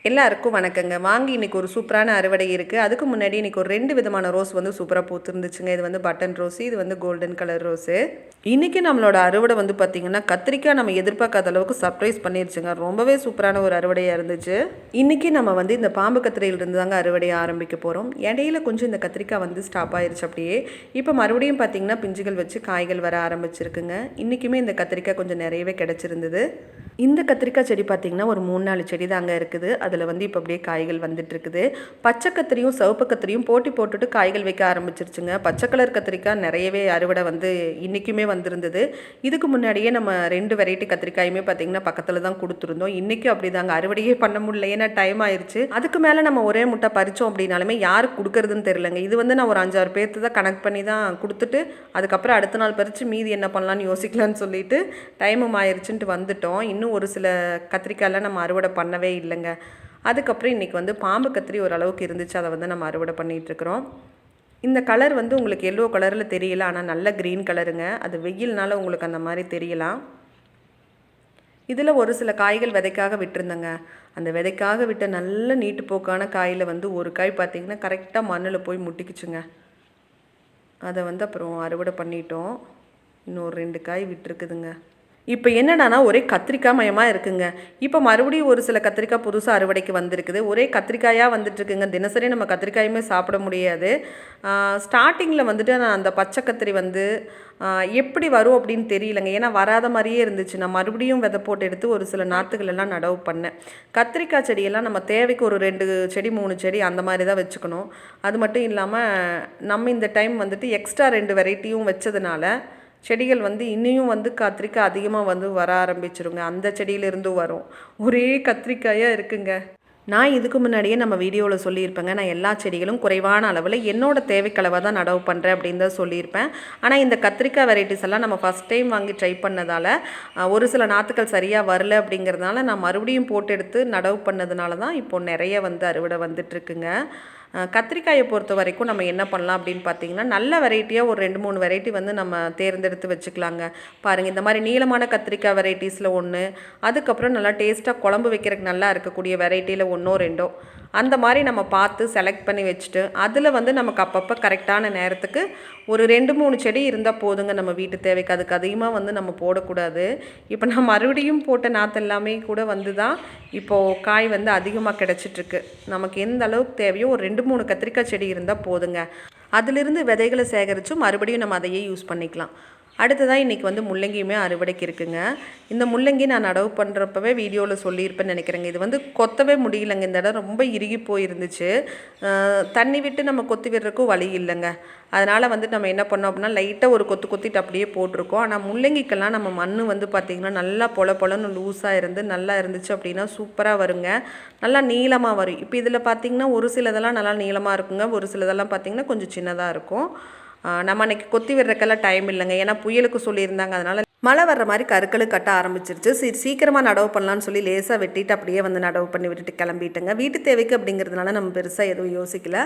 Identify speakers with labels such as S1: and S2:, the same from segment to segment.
S1: எல்லாருக்கும் வணக்கங்க. வாங்கி இன்னைக்கு ஒரு சூப்பரான அறுவடை இருக்குது. அதுக்கு முன்னாடி இன்னைக்கு ஒரு 2 விதமான ரோஸ் வந்து சூப்பராக பூத்துருந்துச்சுங்க. இது வந்து பட்டன் ரோஸு, இது வந்து கோல்டன் கலர் ரோஸு. இன்றைக்கி நம்மளோட அறுவடை வந்து பார்த்திங்கன்னா, கத்திரிக்காய் நம்ம எதிர்பார்க்காத அளவுக்கு சர்ப்ரைஸ் பண்ணிருச்சுங்க. ரொம்பவே சூப்பரான ஒரு அறுவடையாக இருந்துச்சு. இன்றைக்கி நம்ம வந்து இந்த பாம்பு கத்திரியிலிருந்து தாங்க அறுவடையை ஆரம்பிக்க போகிறோம். இடையில கொஞ்சம் இந்த கத்திரிக்காய் வந்து ஸ்டாப் ஆயிடுச்சு அப்படியே. இப்போ மறுபடியும் பார்த்திங்கன்னா பிஞ்சுகள் வச்சு காய்கள் வர ஆரம்பிச்சிருக்குங்க. இன்றைக்குமே இந்த கத்திரிக்காய் கொஞ்சம் நிறையவே கிடச்சிருந்தது. இந்த கத்திரிக்காய் செடி பார்த்திங்கன்னா ஒரு 3-4 செடி தாங்க இருக்குது. அதில் வந்து இப்போ அப்படியே காய்கள் வந்துட்டுருக்குது. பச்சை கத்திரியும் சிவப்பு கத்திரியும் போட்டி போட்டுட்டு காய்கள் வைக்க ஆரம்பிச்சிருச்சுங்க. பச்சை கலர் கத்திரிக்காய் நிறையவே அறுவடை வந்து இன்றைக்குமே வந்திருந்தது. இதுக்கு முன்னாடியே நம்ம 2 வெரைட்டி கத்திரிக்காயுமே பார்த்திங்கன்னா பக்கத்தில் தான் கொடுத்துருந்தோம். இன்றைக்கும் அப்படி தாங்க அறுவடையே பண்ண முடியல, ஏன்னா டைம் ஆயிடுச்சு. அதுக்கு மேலே நம்ம ஒரே முட்டை பறித்தோம் அப்படின்னாலுமே யாருக்கு கொடுக்குறதுன்னு தெரிலங்க. இது வந்து நான் ஒரு 5-6 பேர்த்து தான் கனெக்ட் பண்ணி தான் கொடுத்துட்டு அதுக்கப்புறம் அடுத்த நாள் பறித்து மீதி என்ன பண்ணலான்னு யோசிக்கலான்னு சொல்லிட்டு டைமும் ஆயிடுச்சுன்ட்டு வந்துட்டோம். இன்னும் ஒரு சில கத்திரிக்காயெல்லாம் நம்ம அறுவடை பண்ணவே இல்லைங்க. அதுக்கப்புறம் இன்றைக்கி வந்து பாம்பு கத்திரி ஓரளவுக்கு இருந்துச்சு, அதை வந்து நம்ம அறுவடை பண்ணிகிட்ருக்குறோம். இந்த கலர் வந்து உங்களுக்கு எல்லோ கலரில் தெரியல, ஆனால் நல்ல க்ரீன் கலருங்க. அது வெயில்னால உங்களுக்கு அந்த மாதிரி தெரியலாம். இதில் ஒரு சில காய்கள் விதைக்காக விட்டுருந்தேங்க. அந்த விதைக்காக விட்ட நல்ல நீட்டுப்போக்கான காயில் வந்து ஒரு காய் பார்த்திங்கன்னா கரெக்டாக மண்ணில் போய் முட்டிக்குச்சுங்க. அதை வந்து அப்புறம் அறுவடை பண்ணிட்டோம். இன்னும் 2 காய் விட்டுருக்குதுங்க. இப்போ என்னடானா ஒரே கத்திரிக்காய் மயமாக இருக்குங்க. இப்போ மறுபடியும் ஒரு சில கத்திரிக்காய் புதுசாக அறுவடைக்கு வந்திருக்குது. ஒரே கத்திரிக்காயாக வந்துட்டுருக்குங்க. தினசரி நம்ம கத்திரிக்காயுமே சாப்பிட முடியாது. ஸ்டார்டிங்கில் வந்துட்டு நான் அந்த பச்சை கத்திரி வந்து எப்படி வரும் அப்படின்னு தெரியலங்க. ஏன்னா வராத மாதிரியே இருந்துச்சு. நான் மறுபடியும் விதை போட்டு எடுத்து ஒரு சில நாற்றுகளெல்லாம் நடவு பண்ணேன். கத்திரிக்காய் செடியெல்லாம் நம்ம தேவைக்கு ஒரு 2 செடி 3 செடி அந்த மாதிரி தான் வச்சுக்கணும். அது மட்டும் இல்லாமல் நம்ம இந்த டைம் வந்துட்டு எக்ஸ்ட்ரா 2 வெரைட்டியும் வச்சதுனால செடிகள் வந்து இன்னும் வந்து கத்திரிக்காய் அதிகமாக வந்து வர ஆரம்பிச்சிருங்க. அந்த செடியிலிருந்து வரும். ஒரே கத்திரிக்காயாக இருக்குங்க. நான் இதுக்கு முன்னாடியே நம்ம வீடியோவில் சொல்லியிருப்பேங்க, நான் எல்லா செடிகளும் குறைவான அளவில் என்னோடய தேவைக்களவாக தான் நடவு பண்ணுறேன் அப்படின்னு தான் சொல்லியிருப்பேன். ஆனால் இந்த கத்திரிக்காய் வெரைட்டிஸ் எல்லாம் நம்ம ஃபஸ்ட் டைம் வாங்கி ட்ரை பண்ணதால் ஒரு சில நாற்றுக்கள் சரியாக வரல அப்படிங்கிறதுனால நான் மறுபடியும் போட்டு எடுத்து நடவு பண்ணதுனால தான் இப்போது நிறைய வந்து அறுவடை வந்துட்டுருக்குங்க. கத்திரிக்காயை பொறுத்த வரைக்கும் நம்ம என்ன பண்ணலாம் அப்படின்னு பார்த்தீங்கன்னா, நல்ல வெரைட்டியாக ஒரு 2-3 வெரைட்டி வந்து நம்ம தேர்ந்தெடுத்து வச்சுக்கலாங்க. பாருங்கள், இந்த மாதிரி நீளமான கத்திரிக்காய் வெரைட்டிஸில் ஒன்று, அதுக்கப்புறம் நல்லா டேஸ்ட்டாக குழம்பு வைக்கிறதுக்கு நல்லா இருக்கக்கூடிய வெரைட்டியில் 1-2 அந்த மாதிரி நம்ம பார்த்து செலக்ட் பண்ணி வச்சுட்டு, அதில் வந்து நமக்கு அப்பப்போ கரெக்டான நேரத்துக்கு ஒரு 2-3 செடி இருந்தால் போதுங்க நம்ம வீட்டு தேவைக்கு. அதுக்கு அதிகமாக வந்து நம்ம போடக்கூடாது. இப்போ நான் மறுபடியும் போட்ட நாற்று எல்லாமே கூட வந்து தான் இப்போது காய் வந்து அதிகமாக கிடச்சிட்ருக்கு. நமக்கு எந்த அளவுக்கு தேவையோ ஒரு 2-3 கத்திரிக்காய் செடி இருந்தால் போதுங்க. அதிலிருந்து விதைகளை சேகரித்து மறுபடியும் நம்ம அதையே யூஸ் பண்ணிக்கலாம். அடுத்ததாக இன்றைக்கி வந்து முள்ளங்கியுமே அறுவடைக்கு இருக்குங்க. இந்த முள்ளங்கி நான் நடவு பண்ணுறப்பவே வீடியோவில் சொல்லியிருப்பேன்னு நினைக்கிறேங்க. இது வந்து கொத்தவே முடியலைங்க. இந்த இடம் ரொம்ப இறுகி போயிருந்துச்சு. தண்ணி விட்டு நம்ம கொத்தி விடுறதுக்கும் வழி இல்லைங்க. அதனால் வந்து நம்ம என்ன பண்ணோம் அப்படின்னா லைட்டாக ஒரு கொத்திட்டு அப்படியே போட்டிருக்கோம். ஆனால் முள்ளங்கிக்கெல்லாம் நம்ம மண் வந்து பார்த்திங்கன்னா நல்லா பொலன்னு லூஸாக இருந்து நல்லா இருந்துச்சு அப்படின்னா சூப்பராக வருங்க. நல்லா நீளமாக வரும். இப்போ இதில் பார்த்திங்கன்னா ஒரு சிலதெல்லாம் நல்லா நீளமாக இருக்குங்க, ஒரு சிலதெல்லாம் பார்த்திங்கன்னா கொஞ்சம் சின்னதாக இருக்கும். நம்ம அன்றைக்கி கொத்தி விடுறதுக்கெல்லாம் டைம் இல்லைங்க. ஏன்னா புயலுக்கு சொல்லியிருந்தாங்க. அதனால் மழை வர்ற மாதிரி கருக்கள் கட்ட ஆரம்பிச்சிருச்சு. சீக்கிரமாக நடவு பண்ணலான்னு சொல்லி லேசாக வெட்டிட்டு அப்படியே வந்து நடவு பண்ணி விட்டுட்டு கிளம்பிட்டேங்க. வீட்டு தேவைக்கு அப்படிங்கிறதுனால நம்ம பெருசாக எதுவும் யோசிக்கல.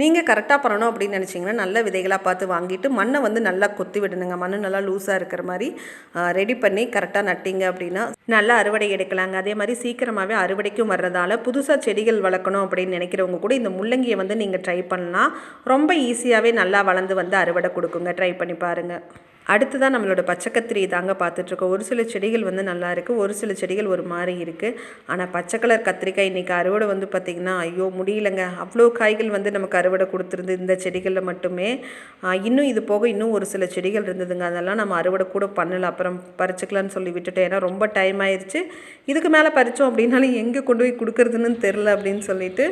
S1: நீங்கள் கரெக்டாக பண்ணணும் அப்படின்னு நினச்சிங்கன்னா நல்ல விதைகளாக பார்த்து வாங்கிட்டு மண்ணை வந்து நல்லா கொத்தி விடணுங்க. மண் நல்லா லூஸாக இருக்கிற மாதிரி ரெடி பண்ணி கரெக்டாக நட்டிங்க அப்படின்னா நல்லா அறுவடை எடுக்கலாங்க. அதே மாதிரி சீக்கிரமாகவே அறுவடைக்கும் வர்றதால புதுசாக செடிகள் வளர்க்கணும் அப்படின்னு நினைக்கிறவங்க கூட இந்த முள்ளங்கியை வந்து நீங்கள் ட்ரை பண்ணலாம். ரொம்ப ஈஸியாகவே நல்லா வளர்ந்து வந்து அறுவடை கொடுக்குங்க. ட்ரை பண்ணி பாருங்கள். அடுத்து தான் நம்மளோட பச்சை கத்திரி தாங்க பார்த்துட்ருக்கோம். ஒரு சில செடிகள் வந்து நல்லா இருக்குது, ஒரு சில செடிகள் ஒரு மாதிரி இருக்குது. ஆனால் பச்சை கலர் கத்திரிக்காய் இன்றைக்கி அறுவடை வந்து பார்த்திங்கன்னா ஐயோ முடியலைங்க. அவ்வளோ காய்கள் வந்து நமக்கு அறுவடை கொடுத்துருந்து இந்த செடிகளில் மட்டுமே. இன்னும் இது போக இன்னும் ஒரு சில செடிகள் இருந்ததுங்க. அதெல்லாம் நம்ம அறுவடை கூட பண்ணலை, அப்புறம் பறிச்சுக்கலான்னு சொல்லி விட்டுட்டேன். ஏன்னா ரொம்ப டைம் ஆயிடுச்சு. இதுக்கு மேலே பறித்தோம் அப்படின்னாலும் எங்கே கொண்டு போய் கொடுக்குறதுன்னு தெரில அப்படின்னு சொல்லிட்டு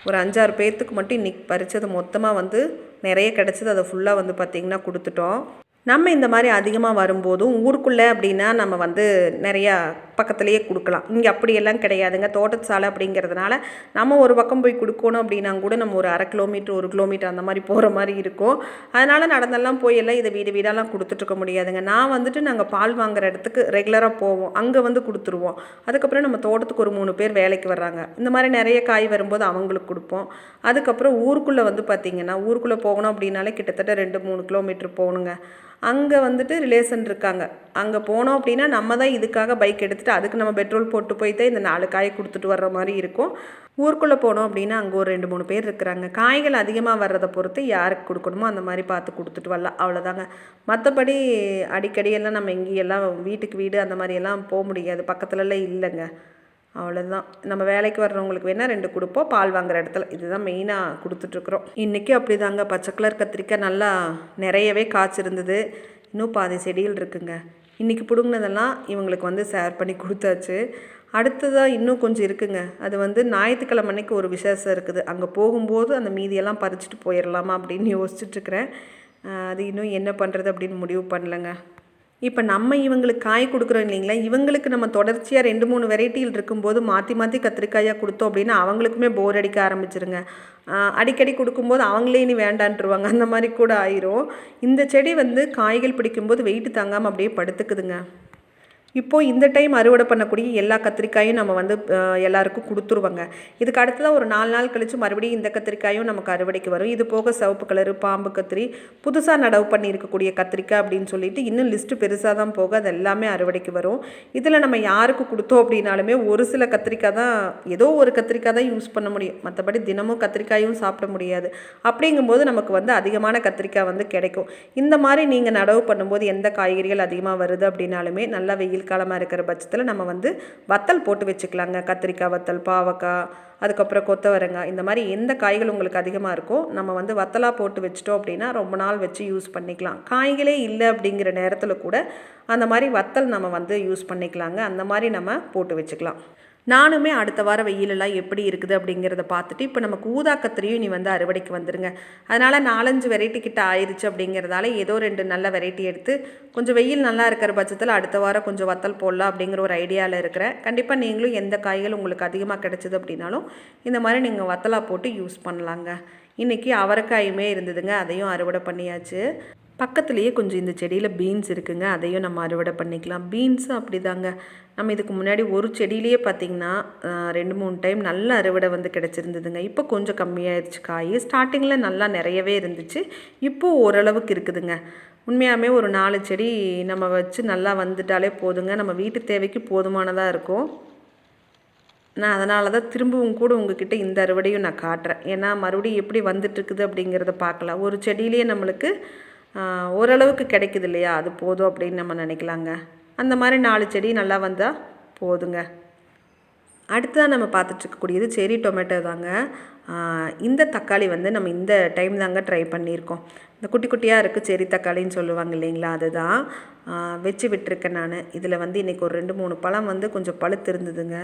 S1: ஒரு 5-6 பேர்த்துக்கு மட்டும் இன்றைக்கி பறித்தது மொத்தமாக வந்து நிறைய கிடச்சிது. அதை ஃபுல்லாக வந்து பார்த்திங்கன்னா கொடுத்துட்டோம். நம்ம இந்த மாதிரி அதிகமாக வரும்போதும் ஊருக்குள்ளே அப்படின்னா நம்ம வந்து நிறையா பக்கத்துலேயே கொடுக்கலாம். இங்கே அப்படியெல்லாம் கிடையாதுங்க. தோட்டத்து சாலை அப்படிங்கிறதுனால நம்ம ஒரு பக்கம் போய் கொடுக்கணும் அப்படின்னா கூட நம்ம ஒரு 1/2 கிலோமீட்டர் 1 கிலோமீட்டர் அந்த மாதிரி போகிற மாதிரி இருக்கும். அதனால் நடந்தெல்லாம் போய் எல்லாம் இதை வீடெல்லாம் கொடுத்துட்ருக்க முடியாதுங்க. நான் வந்துட்டு நாங்கள் பால் வாங்குகிற இடத்துக்கு ரெகுலராக போவோம், அங்கே வந்து கொடுத்துருவோம். அதுக்கப்புறம் நம்ம தோட்டத்துக்கு ஒரு 3 பேர் வேலைக்கு வர்றாங்க. இந்த மாதிரி நிறைய காய் வரும்போது அவங்களுக்கு கொடுப்போம். அதுக்கப்புறம் ஊருக்குள்ளே வந்து பார்த்திங்கன்னா ஊருக்குள்ளே போகணும் அப்படின்னாலே கிட்டத்தட்ட 2-3 கிலோமீட்டர் போகணுங்க. அங்கே வந்துட்டு ரிலேஷன் இருக்காங்க. அங்கே போனோம் அப்படின்னா நம்ம தான் இதுக்காக பைக் எடுத்துகிட்டு அதுக்கு நம்ம பெட்ரோல் போட்டு போயிட்டு இந்த 4 காயை கொடுத்துட்டு வர்ற மாதிரி இருக்கும். ஊருக்குள்ளே போனோம் அப்படின்னா அங்கே ஒரு 2-3 பேர் இருக்கிறாங்க. காய்கள் அதிகமாக வர்றதை பொறுத்து யாருக்கு கொடுக்கணுமோ அந்த மாதிரி பார்த்து கொடுத்துட்டு வரலாம், அவ்வளோதாங்க. மற்றபடி அடிக்கடியெல்லாம் நம்ம எங்கேயெல்லாம் வீட்டுக்கு வீடு அந்த மாதிரியெல்லாம் போக முடியாது, பக்கத்துலலாம் இல்லைங்க. அவ்வளோதான். நம்ம வேலைக்கு வர்றவங்களுக்கு வேணால் 2 கொடுப்போம், பால் வாங்குகிற இடத்துல. இதுதான் மெயினாக கொடுத்துட்ருக்குறோம். இன்றைக்கி அப்படி தாங்க. பச்சை கலர் கத்திரிக்காய் நல்லா நிறையவே காய்ச்சிருந்தது. இன்னும் பாதி செடிகள் இருக்குங்க. இன்றைக்கி பிடுங்கினதெல்லாம் இவங்களுக்கு வந்து ஷேர் பண்ணி கொடுத்தாச்சு. அடுத்ததாக இன்னும் கொஞ்சம் இருக்குங்க. அது வந்து ஞாயிற்றுக்கிழமை அன்னைக்கு ஒரு விசேஷம் இருக்குது. அங்கே போகும்போது அந்த மீதியெல்லாம் பறிச்சுட்டு போயிடலாமா அப்படின்னு யோசிச்சுட்ருக்கிறேன். அது இன்னும் என்ன பண்ணுறது அப்படின்னு முடிவு பண்ணலைங்க. இப்போ நம்ம இவங்களுக்கு காய் கொடுக்குறோம் இல்லைங்களா, இவங்களுக்கு நம்ம தொடர்ச்சியாக 2-3 வெரைட்டிகள் இருக்கும்போது மாற்றி மாற்றி கத்திரிக்காயாக கொடுத்தோம் அப்படின்னா அவங்களுக்குமே போர் அடிக்க ஆரம்பிச்சிருங்க. அடிக்கடி கொடுக்கும்போது அவங்களே இனி வேண்டான்ட்டுருவாங்க, அந்த மாதிரி கூட ஆயிரும். இந்த செடி வந்து காய்கள் பிடிக்கும்போது வெயிட்டு தாங்காமல் அப்படியே படுத்துக்குதுங்க. இப்போது இந்த டைம் அறுவடை பண்ணக்கூடிய எல்லா கத்திரிக்காயும் நம்ம வந்து எல்லாருக்கும் கொடுத்துருவாங்க. இதுக்கு அடுத்ததாக ஒரு 4 நாள் கழித்து மறுபடியும் இந்த கத்திரிக்காயும் நமக்கு அறுவடைக்கு வரும். இது போக சிவப்பு கலரு, பாம்பு கத்திரி, புதுசாக நடவு பண்ணி இருக்கக்கூடிய கத்திரிக்காய் அப்படின்னு சொல்லிட்டு இன்னும் லிஸ்ட்டு பெருசாக தான் போக அது எல்லாமே அறுவடைக்கு வரும். இதில் நம்ம யாருக்கு கொடுத்தோம் அப்படின்னாலுமே ஒரு சில கத்திரிக்காய் தான், ஏதோ ஒரு கத்திரிக்காய் தான் யூஸ் பண்ண முடியும். மற்றபடி தினமும் கத்திரிக்காயும் சாப்பிட முடியாது. அப்படிங்கும்போது நமக்கு வந்து அதிகமான கத்திரிக்காய் வந்து கிடைக்கும். இந்த மாதிரி நீங்கள் நடவு பண்ணும்போது எந்த காய்கறிகள் அதிகமாக வருது அப்படின்னாலுமே நல்லா வெயில் காலமாக இருக்கிற பட்சத்தில் நம்ம வந்து வத்தல் போட்டு வச்சுக்கலாங்க. கத்திரிக்காய் வத்தல், பாவக்காய், அதுக்கப்புறம் கொத்தவரங்காய், இந்த மாதிரி எந்த காய்கள் உங்களுக்கு அதிகமாக இருக்கோ நம்ம வந்து வத்தலாக போட்டு வச்சிட்டோம் அப்படின்னா ரொம்ப நாள் வச்சு யூஸ் பண்ணிக்கலாம். காய்களே இல்லை அப்படிங்கிற நேரத்தில் கூட அந்த மாதிரி வத்தல் நம்ம வந்து யூஸ் பண்ணிக்கலாங்க. அந்த மாதிரி நம்ம போட்டு வச்சுக்கலாம். நானுமே அடுத்த வாரம் வெயிலெல்லாம் எப்படி இருக்குது அப்படிங்கிறத பார்த்துட்டு இப்போ நமக்கு ஊதா கத்திரியும் நீ வந்து அறுவடைக்கு வந்துருங்க. அதனால் 4-5 வெரைட்டி கிட்ட ஆயிடுச்சு அப்படிங்கிறதால ஏதோ 2 நல்ல வெரைட்டி எடுத்து கொஞ்சம் வெயில் நல்லா இருக்கிற பட்சத்தில் அடுத்த வாரம் கொஞ்சம் வத்தல் போடலாம் அப்படிங்கிற ஒரு ஐடியாவில் இருக்கிறேன். கண்டிப்பாக நீங்களும் எந்த காய்கள் உங்களுக்கு அதிகமாக கிடச்சிது அப்படின்னாலும் இந்த மாதிரி நீங்கள் வத்தலாக போட்டு யூஸ் பண்ணலாங்க. இன்றைக்கி அவரைக்காயுமே இருந்ததுங்க, அதையும் அறுவடை பண்ணியாச்சு. பக்கத்துலேயே கொஞ்சம் இந்த செடியில் பீன்ஸ் இருக்குங்க, அதையும் நம்ம அறுவடை பண்ணிக்கலாம். பீன்ஸும் அப்படி தாங்க. நம்ம இதுக்கு முன்னாடி ஒரு செடியிலேயே பார்த்திங்கன்னா 2-3 டைம் நல்ல அறுவடை வந்து கிடச்சிருந்ததுங்க. இப்போ கொஞ்சம் கம்மியாயிருச்சு காய். ஸ்டார்டிங்கில் நல்லா நிறையவே இருந்துச்சு, இப்போது ஓரளவுக்கு இருக்குதுங்க. உண்மையாகவே ஒரு 4 செடி நம்ம வச்சு நல்லா வந்துட்டாலே போதுங்க, நம்ம வீட்டு தேவைக்கு போதுமானதாக இருக்கும். நான் அதனால தான் திரும்பவும் கூட உங்ககிட்ட இந்த அறுவடையும் நான் காட்டுறேன். ஏன்னா மறுபடியும் எப்படி வந்துட்டுருக்குது அப்படிங்கிறத பார்க்கலாம். ஒரு செடியிலேயே நம்மளுக்கு ஓரளவுக்கு கிடைக்குது இல்லையா, அது போதும் அப்படின்னு நம்ம நினைக்கலாங்க. அந்த மாதிரி 4 செடி நல்லா வந்தால் போதுங்க. அடுத்ததாக நம்ம பார்த்துட்ருக்கக்கூடியது செரி டொமேட்டோ தாங்க. இந்த தக்காளி வந்து நம்ம இந்த டைம் தாங்க ட்ரை பண்ணியிருக்கோம். இந்த குட்டி குட்டியாக இருக்குது செரி தக்காளின்னு சொல்லுவாங்க இல்லைங்களா, அதுதான் வச்சு விட்டுருக்கேன் நான். இதில் வந்து இன்றைக்கி ஒரு 2-3 பழம் வந்து கொஞ்சம் பழுத்து இருந்ததுங்க.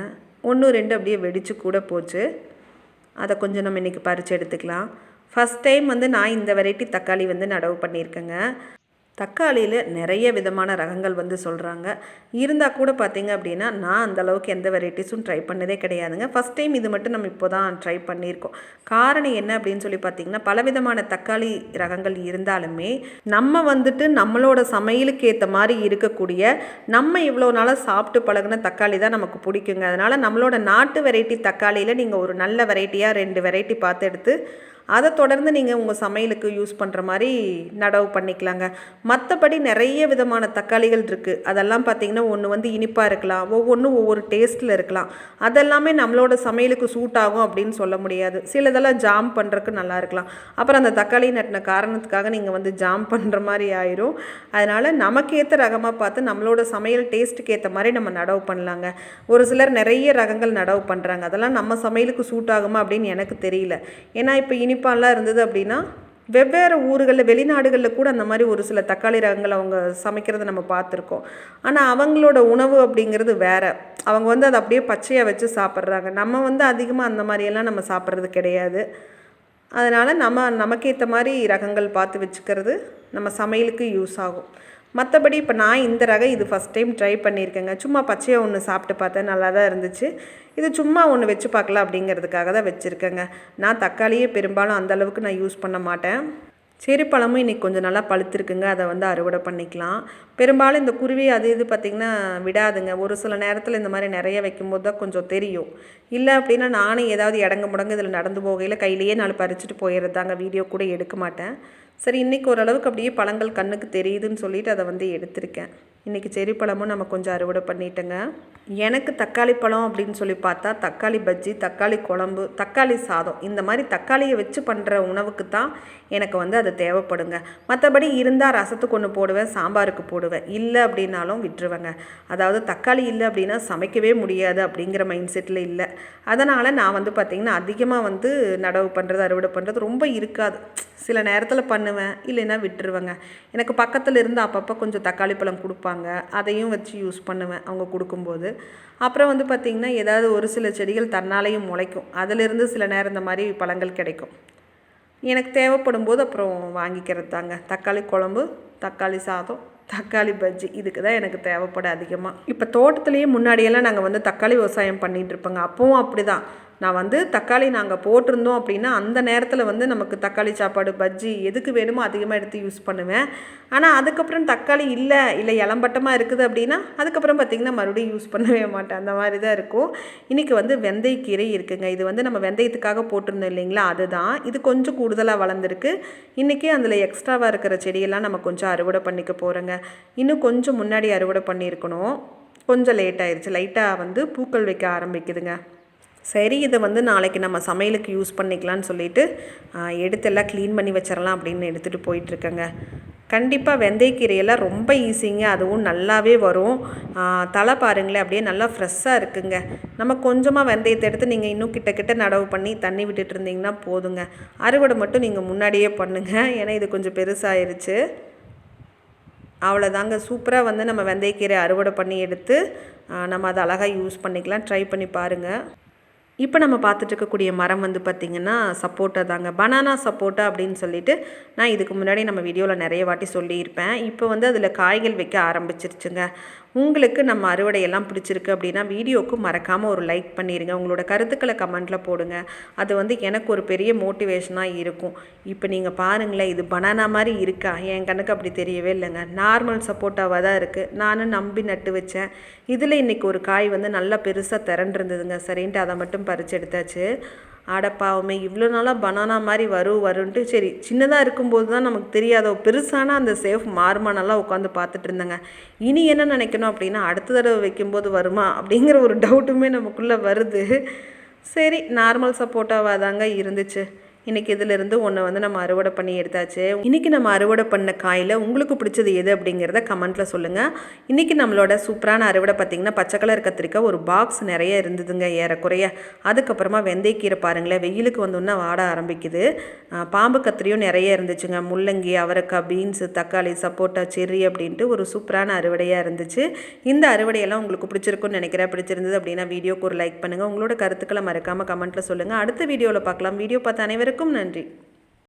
S1: 1-2 அப்படியே வெடித்து கூட போச்சு. அதை கொஞ்சம் நம்ம இன்றைக்கி பறித்து எடுத்துக்கலாம். ஃபஸ்ட் டைம் வந்து நான் இந்த வெரைட்டி தக்காளி வந்து நடவு பண்ணியிருக்கேங்க. தக்காளியில் நிறைய விதமான ரகங்கள் வந்து சொல்கிறாங்க. இருந்தால் கூட பார்த்திங்க அப்படின்னா நான் அந்தளவுக்கு எந்த வெரைட்டிஸும் ட்ரை பண்ணதே கிடையாதுங்க. ஃபஸ்ட் டைம் இது மட்டும் நம்ம இப்போ தான் ட்ரை பண்ணியிருக்கோம். காரணம் என்ன அப்படின்னு சொல்லி பார்த்திங்கன்னா, பலவிதமான தக்காளி ரகங்கள் இருந்தாலுமே நம்ம வந்துட்டு நம்மளோட சமையலுக்கு ஏற்ற மாதிரி இருக்கக்கூடிய, நம்ம இவ்வளோ நாளாக சாப்பிட்டு பழகின தக்காளி தான் நமக்கு பிடிக்குங்க. அதனால் நம்மளோட நாட்டு வெரைட்டி தக்காளியில் நீங்கள் ஒரு நல்ல வெரைட்டியாக 2 வெரைட்டி பார்த்து எடுத்து அதை தொடர்ந்து நீங்கள் உங்கள் சமையலுக்கு யூஸ் பண்ணுற மாதிரி நடவு பண்ணிக்கலாங்க. மற்றபடி நிறைய விதமான தக்காளிகள் இருக்குது. அதெல்லாம் பார்த்திங்கன்னா ஒன்று வந்து இனிப்பாக இருக்கலாம், ஒவ்வொன்றும் ஒவ்வொரு டேஸ்ட்டில் இருக்கலாம். அதெல்லாமே நம்மளோட சமையலுக்கு சூட் ஆகும் அப்படின்னு சொல்ல முடியாது. சிலதெல்லாம் ஜாம் பண்ணுறதுக்கு நல்லா இருக்கலாம். அப்புறம் அந்த தக்காளி நட்டின காரணத்துக்காக நீங்கள் வந்து ஜாம் பண்ணுற மாதிரி ஆயிரும். அதனால் நமக்கு ஏற்ற ரகமாக பார்த்து நம்மளோட சமையல் டேஸ்ட்டுக்கு ஏற்ற மாதிரி நம்ம நடவு பண்ணலாங்க. ஒரு சிலர் நிறைய ரகங்கள் நடவு பண்ணுறாங்க. அதெல்லாம் நம்ம சமையலுக்கு சூட் ஆகுமா அப்படின்னு எனக்கு தெரியல. ஏன்னா இப்போ இனிப்பாலாம் இருந்தது அப்படின்னா வெவ்வேறு ஊர்களில் வெளிநாடுகளில் கூட அந்த மாதிரி ஒரு சில தக்காளி ரகங்கள் அவங்க சமைக்கிறத நம்ம பார்த்துருக்கோம். ஆனால் அவங்களோட உணவு அப்படிங்கிறது வேறு. அவங்க வந்து அதை அப்படியே பச்சையாக வச்சு சாப்பிட்றாங்க. நம்ம வந்து அதிகமாக அந்த மாதிரியெல்லாம் நம்ம சாப்பிட்றது கிடையாது. அதனால் நமக்கேற்ற மாதிரி ரகங்கள் பார்த்து வச்சுக்கிறது நம்ம சமையலுக்கு யூஸ் ஆகும். மற்றபடி இப்போ நான் இந்த ரகம் இது ஃபஸ்ட் டைம் ட்ரை பண்ணியிருக்கேங்க. சும்மா பச்சையாக ஒன்று சாப்பிட்டு பார்த்தேன், நல்லா தான் இருந்துச்சு. இது சும்மா ஒன்று வச்சு பார்க்கலாம் அப்படிங்கிறதுக்காக தான் வச்சுருக்கேங்க. நான் தக்காளியே பெரும்பாலும் அந்தளவுக்கு நான் யூஸ் பண்ண மாட்டேன். செரி பழமும் இன்றைக்கி கொஞ்சம் நல்லா பழுத்துருக்குங்க, அதை வந்து அறுவடை பண்ணிக்கலாம். பெரும்பாலும் இந்த குருவி அது இது பார்த்திங்கன்னா விடாதுங்க. ஒரு சில நேரத்தில் இந்த மாதிரி நிறைய வைக்கும்போது தான் கொஞ்சம் தெரியும். இல்லை அப்படின்னா நானும் ஏதாவது இடங்க முடங்க இதில் நடந்து போகையில் கையிலேயே 4 பறிச்சுட்டு போயிடுறதாங்க, வீடியோ கூட எடுக்க மாட்டேன். சரி, இன்றைக்கி ஓரளவுக்கு அப்படியே பழங்கள் கண்ணுக்கு தெரியுதுன்னு சொல்லிட்டு அதை வந்து எடுத்திருக்கேன். இன்றைக்கி செரி பழமும் நம்ம கொஞ்சம் அறுவடை பண்ணிட்டேங்க. எனக்கு தக்காளி பழம் அப்படின்னு சொல்லி பார்த்தா தக்காளி பஜ்ஜி, தக்காளி குழம்பு, தக்காளி சாதம் இந்த மாதிரி தக்காளியை வச்சு பண்ணுற உணவுக்கு தான் எனக்கு வந்து அது தேவைப்படுங்க. மற்றபடி இருந்தால் ரசத்துக்கு ஒன்று போடுவேன், சாம்பாருக்கு போடுவேன். இல்லை அப்படின்னாலும் விட்டுருவேங்க. அதாவது தக்காளி இல்லை அப்படின்னா சமைக்கவே முடியாது அப்படிங்கிற மைண்ட் செட்டில் இல்லை. அதனால் நான் வந்து பார்த்திங்கன்னா அதிகமாக வந்து நடவு பண்ணுறது, அறுவடை பண்ணுறது ரொம்ப இருக்காது. சில நேரத்தில் பண்ணுவேன், இல்லைன்னா விட்டுருவேங்க. எனக்கு பக்கத்தில் இருந்து அப்பப்போ கொஞ்சம் தக்காளி பழம் கொடுப்பாங்க, அதையும் வச்சு யூஸ் பண்ணுவேன் அவங்க கொடுக்கும்போது. அப்புறம் வந்து பார்த்திங்கன்னா ஏதாவது ஒரு சில செடிகள் தன்னாலேயும் முளைக்கும், அதிலிருந்து சில நேரம் இந்த மாதிரி பழங்கள் கிடைக்கும். எனக்கு தேவைப்படும் போது அப்புறம் வாங்கிக்கிறது தாங்க. தக்காளி குழம்பு, தக்காளி சாதம், தக்காளி பஜ்ஜி இதுக்கு தான் எனக்கு தேவைப்பட அதிகமாக. இப்போ தோட்டத்துலேயே முன்னாடியெல்லாம் நாங்கள் வந்து தக்காளி விவசாயம் பண்ணிகிட்ருப்போங்க. அப்பவும் அப்படி தான். நான் வந்து தக்காளி நாங்கள் போட்டிருந்தோம் அப்படின்னா அந்த நேரத்தில் வந்து நமக்கு தக்காளி சாப்பாடு, பஜ்ஜி எதுக்கு வேணுமோ அதிகமாக எடுத்து யூஸ் பண்ணுவேன். ஆனால் அதுக்கப்புறம் தக்காளி இல்லை இளம்பட்டமாக இருக்குது அப்படின்னா அதுக்கப்புறம் பார்த்திங்கன்னா மறுபடியும் யூஸ் பண்ணவே மாட்டேன். அந்த மாதிரி தான் இருக்கும். இன்றைக்கி வந்து வெந்தயக்கீரை இருக்குங்க. இது வந்து நம்ம வெந்தயத்துக்காக போட்டிருந்தோம் இல்லைங்களா, அதுதான். இது கொஞ்சம் கூடுதலாக வளர்ந்துருக்கு. இன்றைக்கி அதில் எக்ஸ்ட்ராவாக இருக்கிற செடியெல்லாம் நம்ம கொஞ்சம் அறுவடை பண்ணிக்க போகிறோங்க. இன்னும் கொஞ்சம் முன்னாடி அறுவடை பண்ணியிருக்கணும், கொஞ்சம் லேட் ஆயிடுச்சு. லைட்டாக வந்து பூக்கள் வைக்க ஆரம்பிக்குதுங்க. சரி, இதை வந்து நாளைக்கு நம்ம சமையலுக்கு யூஸ் பண்ணிக்கலான்னு சொல்லிவிட்டு எடுத்து எல்லாம் க்ளீன் பண்ணி வச்சிடலாம் அப்படின்னு எடுத்துகிட்டு போயிட்டுருக்கேங்க. கண்டிப்பாக வெந்தயக்கீரையெல்லாம் ரொம்ப ஈஸிங்க, அதுவும் நல்லாவே வரும். தலை பாருங்களேன் அப்படியே நல்லா ஃப்ரெஷ்ஷாக இருக்குங்க. நம்ம கொஞ்சமாக வெந்தயத்தை எடுத்து நீங்கள் இன்னும் கிட்ட நடவு பண்ணி தண்ணி விட்டுட்டு இருந்தீங்கன்னா போதுங்க. அறுவடை மட்டும் நீங்கள் முன்னாடியே பண்ணுங்கள், ஏன்னா இது கொஞ்சம் பெருசாகிருச்சு. அவ்வளோதாங்க. சூப்பராக வந்து நம்ம வெந்தயக்கீரை அறுவடை பண்ணி எடுத்து நம்ம அதை அழகாக யூஸ் பண்ணிக்கலாம். ட்ரை பண்ணி பாருங்கள். இப்போ நம்ம பார்த்துட்டு இருக்கக்கூடிய மரம் வந்து பார்த்திங்கன்னா சப்போட்டா தாங்க. பனானா சப்போட்டா அப்படின்னு சொல்லிட்டு நான் இதுக்கு முன்னாடி நம்ம வீடியோவில் நிறைய வாட்டி சொல்லியிருப்பேன். இப்போ வந்து அதில் காய்கள் வைக்க ஆரம்பிச்சிருச்சுங்க. உங்களுக்கு நம்ம அறுவடையெல்லாம் பிடிச்சிருக்கு அப்படின்னா வீடியோவுக்கு மறக்காமல் ஒரு லைக் பண்ணிடுங்க. உங்களோட கருத்துக்களை கமெண்ட்டில் போடுங்க. அது வந்து எனக்கு ஒரு பெரிய மோட்டிவேஷனாக இருக்கும். இப்போ நீங்கள் பாருங்களேன், இது பனானா மாதிரி இருக்கா? என் கண்ணுக்கு அப்படி தெரியவே இல்லைங்க. நார்மல் சப்போட்டாவாக தான் இருக்குது. நானும் நம்பி நட்டு வச்சேன். இதில் இன்றைக்கி ஒரு காய் வந்து நல்லா பெருசாக திரண்டிருந்ததுங்க. சரின்ட்டு அதை மட்டும் பறித்து எடுத்தாச்சு. அடப்பாவுமே, இவ்வளோ நாளாக பனானா மாதிரி வருன்ட்டு சரி சின்னதாக இருக்கும்போது தான் நமக்கு தெரியாதோ, பெருசான அந்த சேஃப் மாறுமானெல்லாம் உட்காந்து பார்த்துட்டு இருந்தேங்க. இனி என்ன நினைக்கணும் அப்படின்னா அடுத்த தடவை வைக்கும்போது வருமா அப்படிங்கிற ஒரு டவுட்டுமே நமக்குள்ளே வருது. சரி, நார்மல் சப்போட்டாவாக தாங்க இருந்துச்சு. இன்றைக்கி இதிலிருந்து ஒன்று வந்து நம்ம அறுவடை பண்ணி எடுத்தாச்சு. இன்றைக்கி நம்ம அறுவடை பண்ண காயில் உங்களுக்கு பிடிச்சது எது அப்படிங்கிறத கமெண்ட்டில் சொல்லுங்கள். இன்றைக்கி நம்மளோட சூப்பரான அறுவடை பார்த்திங்கன்னா பச்சை கலர் கத்திரிக்காய் ஒரு பாக்ஸ் நிறைய இருந்ததுங்க ஏறக்குறைய. அதுக்கப்புறமா வெந்தயக்கீரை பாருங்களேன், வெயிலுக்கு வந்தோன்னா வாட ஆரம்பிக்குது. பாம்பு கத்திரியும் நிறைய இருந்துச்சுங்க. முள்ளங்கி, அவரைக்காய், பீன்ஸு, தக்காளி, சப்போட்டா, செர்ரி அப்படின்ட்டு ஒரு சூப்பரான அறுவடையாக இருந்துச்சு. இந்த அறுவடையெல்லாம் உங்களுக்கு பிடிச்சிருக்குன்னு நினைக்கிறேன். பிடிச்சிருந்தது அப்படின்னா வீடியோக்கு ஒரு லைக் பண்ணுங்கள். உங்களோட கருத்துக்களை மறக்காமல் கமெண்ட்டில் சொல்லுங்கள். அடுத்த வீடியோவில் பார்க்கலாம். வீடியோ பார்த்த அனைவருக்கும் நன்றி.